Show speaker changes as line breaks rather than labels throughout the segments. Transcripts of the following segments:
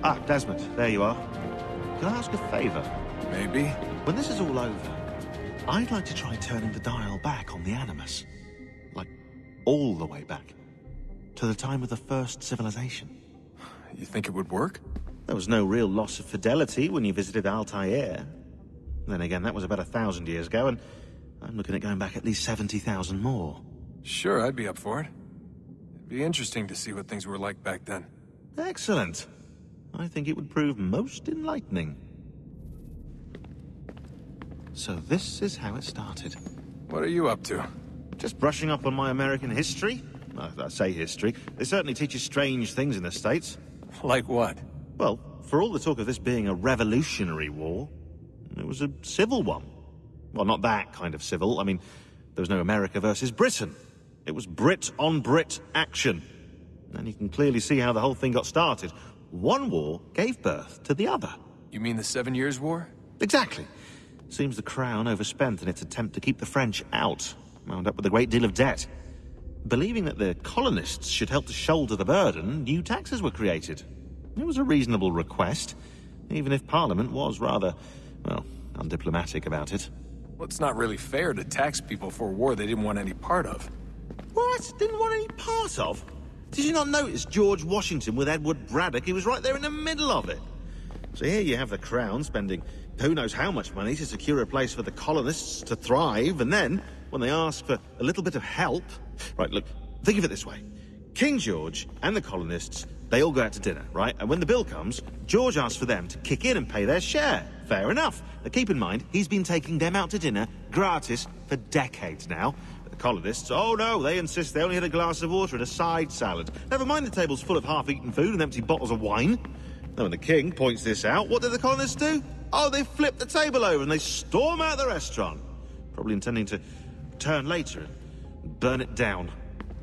Ah, Desmond, there you are. Can I ask a favour?
Maybe.
When this is all over, I'd like to try turning the dial back on the Animus. Like, all the way back. To the time of the first civilization.
You think it would work?
There was no real loss of fidelity when you visited Altair. Then again, that was about 1,000 years ago, and I'm looking at going back at least 70,000 more.
Sure, I'd be up for it. It'd be interesting to see what things were like back then.
Excellent. I think it would prove most enlightening. So this is how it started.
What are you up to?
Just brushing up on my American history. I say history. They certainly teach you strange things in the States.
Like what?
Well, for all the talk of this being a revolutionary war, it was a civil one. Well, not that kind of civil. I mean, there was no America versus Britain. It was Brit on Brit action. And you can clearly see how the whole thing got started. One war gave birth to the other.
You mean the 7 Years' War?
Exactly. Seems the Crown overspent in its attempt to keep the French out, wound up with a great deal of debt. Believing that the colonists should help to shoulder the burden, new taxes were created. It was a reasonable request, even if Parliament was rather, well, undiplomatic about it.
Well, it's not really fair to tax people for a war they didn't want any part of.
What? Didn't want any part of? Did you not notice George Washington with Edward Braddock? He was right there in the middle of it. So here you have the Crown spending who knows how much money to secure a place for the colonists to thrive, and then, when they ask for a little bit of help... Right, look, think of it this way. King George and the colonists, they all go out to dinner, right? And when the bill comes, George asks for them to kick in and pay their share. Fair enough. But keep in mind, he's been taking them out to dinner gratis for decades now. But the colonists, oh no, they insist they only had a glass of water and a side salad. Never mind the table's full of half-eaten food and empty bottles of wine. Then when the king points this out, what do the colonists do? Oh, they flip the table over and they storm out the restaurant. Probably intending to return later and burn it down.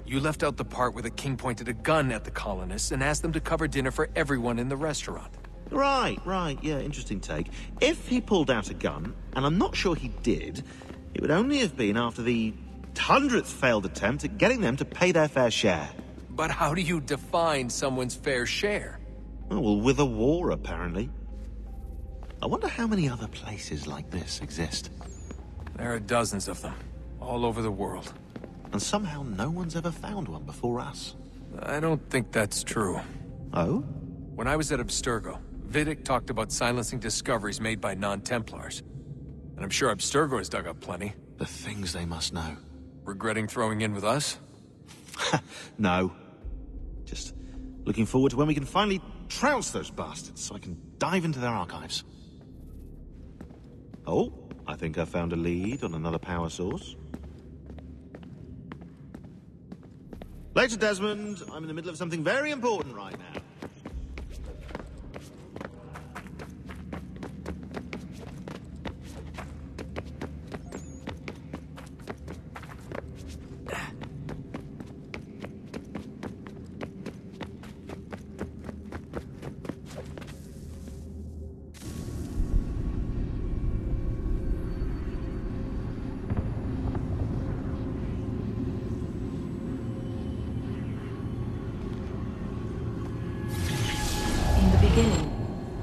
You left out the part where the king pointed a gun at the colonists and asked them to cover dinner for everyone in the restaurant.
Right, yeah, interesting take. If he pulled out a gun, and I'm not sure he did, it would only have been after the 100th failed attempt at getting them to pay their fair share.
But how do you define someone's fair share?
Oh, well, with a war, apparently. I wonder how many other places like this exist.
There are dozens of them, all over the world.
And somehow no one's ever found one before us.
I don't think that's true.
Oh?
When I was at Abstergo, Vidic talked about silencing discoveries made by non-Templars. And I'm sure Abstergo has dug up plenty.
The things they must know.
Regretting throwing in with us?
No. Just looking forward to when we can finally trounce those bastards so I can dive into their archives. Oh, I think I found a lead on another power source. Later, Desmond. I'm in the middle of something very important right now.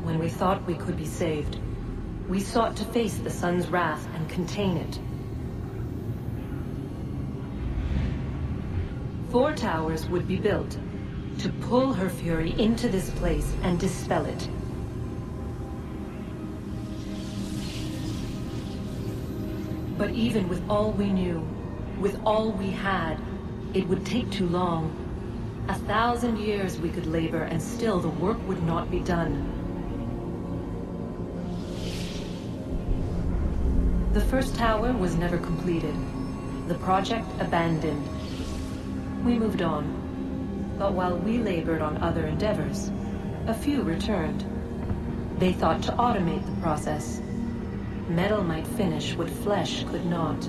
When we thought we could be saved, we sought to face the sun's wrath and contain it. 4 towers would be built to pull her fury into this place and dispel it. But even with all we knew, with all we had, it would take too long. 1,000 years we could labor and still the work would not be done. The first tower was never completed. The project abandoned. We moved on. But while we labored on other endeavors, a few returned. They thought to automate the process. Metal might finish what flesh could not.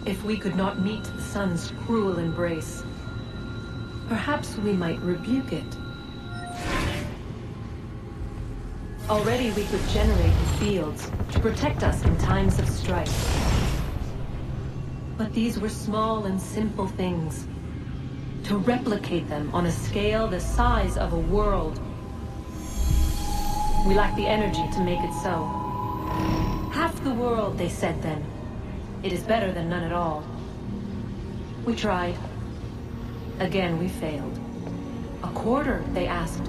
If we could not meet the sun's cruel embrace, perhaps we might rebuke it. Already we could generate the fields to protect us in times of strife. But these were small and simple things. To replicate them on a scale the size of a world, we lack the energy to make it so. Half the world, they said then. It is better than none at all. We tried. Again, we failed. A quarter, they asked.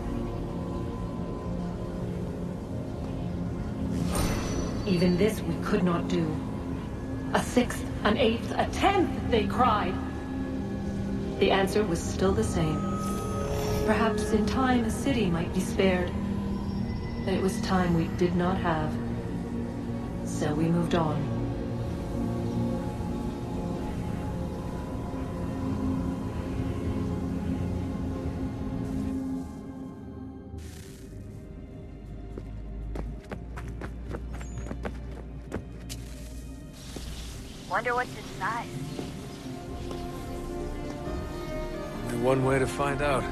Even this we could not do. A sixth, an eighth, a tenth, they cried. The answer was still the same. Perhaps in time a city might be spared. But it was time we did not have. So we moved on.
Wonder what's inside.
Only one way to find out.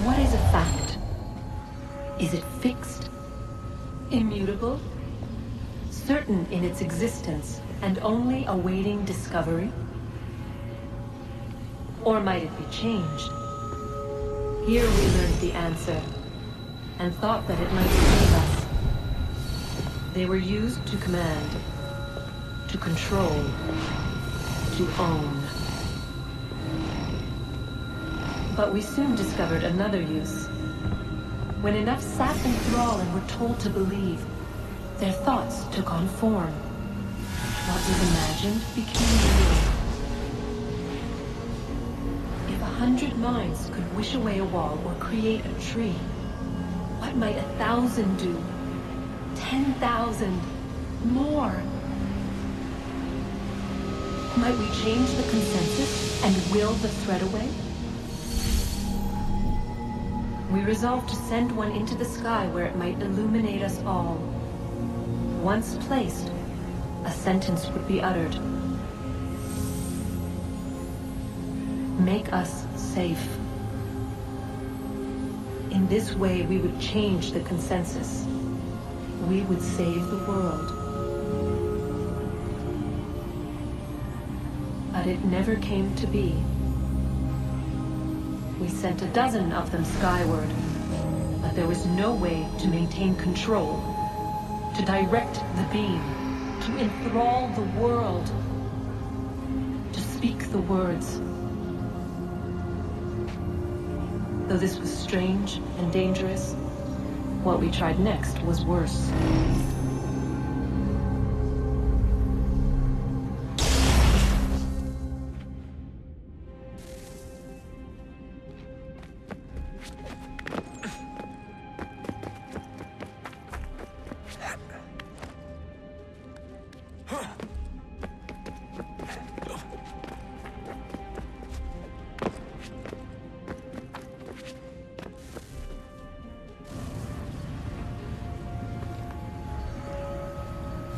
What is a fact? Is it fixed? Immutable? Certain in its existence and only awaiting discovery? Or might it be changed? Here we learned the answer, and thought that it might save us. They were used to command, to control, to own. But we soon discovered another use. When enough sat in thrall and were told to believe, their thoughts took on form. What was imagined became real. If 100 minds could wish away a wall or create a tree, what might 1,000 do? 10,000? More? Might we change the consensus and will the thread away? We resolved to send one into the sky where it might illuminate us all. Once placed, a sentence would be uttered. Make us safe. In this way, we would change the consensus. We would save the world. But it never came to be. We sent a dozen of them skyward, but there was no way to maintain control, to direct the beam, to enthrall the world, to speak the words. Though this was strange and dangerous, what we tried next was worse.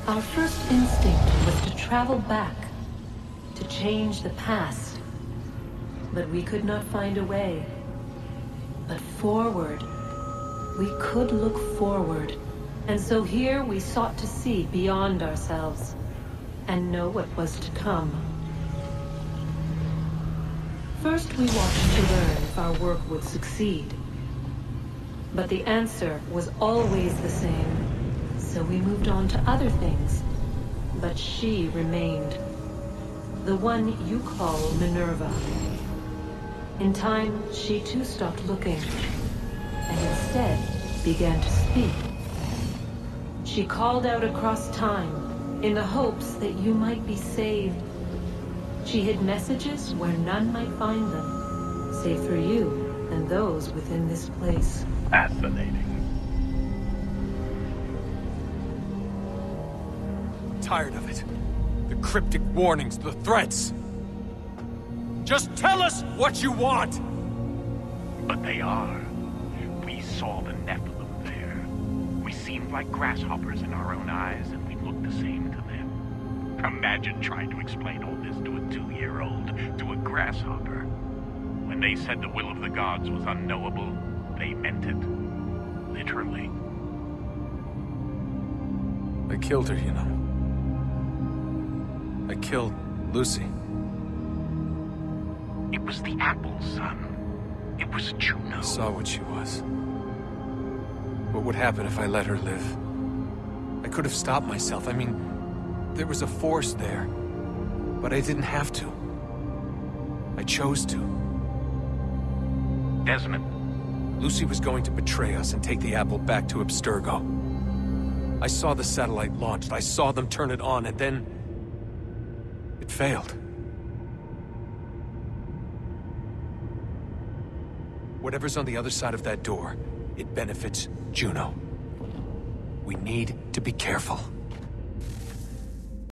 Our first instinct was to travel back, to change the past. But we could not find a way. But forward, we could look forward. And so here we sought to see beyond ourselves, and know what was to come. First we watched to learn if our work would succeed. But the answer was always the same. So we moved on to other things. But she remained. The one you call Minerva. In time, she too stopped looking, and instead began to speak. She called out across time, in the hopes that you might be saved. She hid messages where none might find them, save for you and those within this place.
Fascinating.
Tired of it. The cryptic warnings, the threats. Just tell us what you want!
But they are. We saw the Nephilim there. We seemed like grasshoppers in our own eyes, and we looked the same to them. Imagine trying to explain all this to a 2-year-old, to a grasshopper. When they said the will of the gods was unknowable, they meant it. Literally.
I killed her, you know. I killed Lucy.
It was the apple, son. It was Juno.
I saw what she was. What would happen if I let her live? I could have stopped myself. I mean, there was a force there. But I didn't have to. I chose to.
Desmond.
Lucy was going to betray us and take the apple back to Abstergo. I saw the satellite launched. I saw them turn it on, and then... it failed. Whatever's on the other side of that door, it benefits Juno. We need to be careful.